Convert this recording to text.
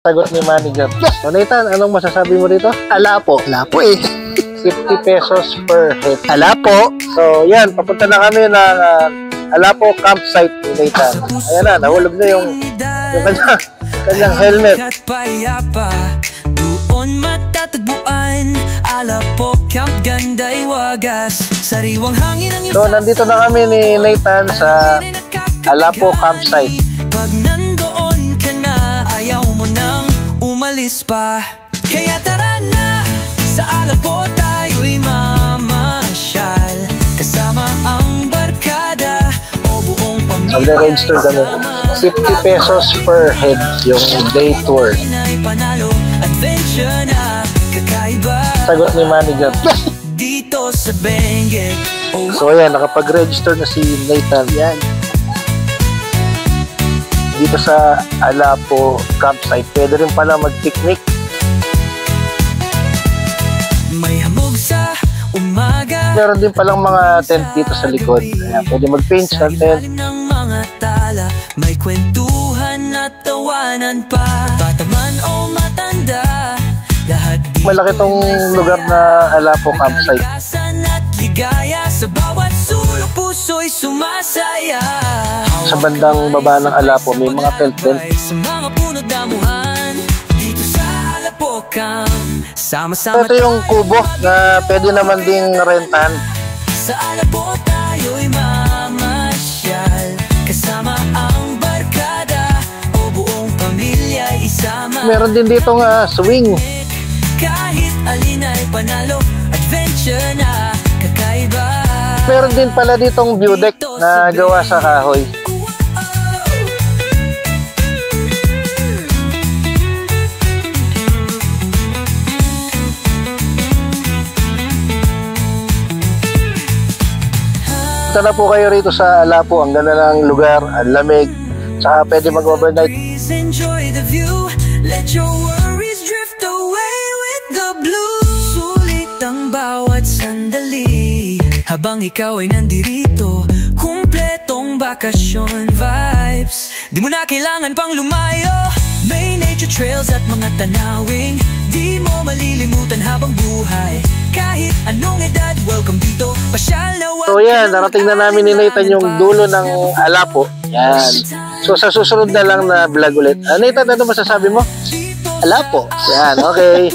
Sagot ni manager. So Nathan, anong masasabi mo dito? Ala po. Ala po eh. 50 pesos per head. Ala po. So yan, papunta na kami ng Alapo campsite ni Nathan. Ayan na, nahulog na yung kanyang helmet. Doon matatagpuan, Alapo Camp, Ganday, Wagas, sariwang hangin ang So nandito na kami ni Nathan sa Alapo campsite. Pag nandoon ka na, ayaw mo nang umalis pa. Kaya tara na, sa Alapo tayo'y mamasyal, kasama ang barkada o buong pamilya. Mag-register kami. 50 pesos per head yung day tour. Sagot ni manager. Dito sa Benguet. So ayan, nakapag-register na si Nathan. Yan. Dito sa Alapo campsite, pwede rin pala mag-picnic. May hamog sa umaga. Meron din palang mga tent dito sa likod. Ayan, pwede mag-paint sa tent. May kwentuhan at tawanan pa. Bataman o matanda, lahat Malaki tong lugar na Alapo campsite. at ligaya, sa bawat sulok puso'y sumasaya. Sa bandang baba ng Alapo, may mga tent tent. Sa mga puno damuhan, dito sa Alapo Camp, sama-sama. Ito yung kubo na pwede naman ding rentahan. Sa Alapo tayo'y mamasyal, kasama ang barkada o buong pamilya isama. Meron din dito nga swing. Kahit alin ay panalo, adventure na kakaiba. Meron din pala ditong view deck na gawa sa kahoy. Punta na po kayo rito sa Alapo. Ang ganda ng lugar, ang lamig. Saka pwede mag-overnight. Please enjoy the view, let your worries drift away with the blue. Sulit ang bawat sandali habang ikaw ay nandirito. Kumpletong bakasyon vibes, di mo na kailangan pang lumayo. May nature trails at mga tanawing di mo malilimutan habang buhay. Kahit anong edad, welcome dito. Pasyal na wag. So yan, narating na namin ni Nathan yung dulo ng Alapo. Yan. So sa susunod na lang na vlog ulit. Nathan, ano masasabi mo? Ala po. Yan, okay.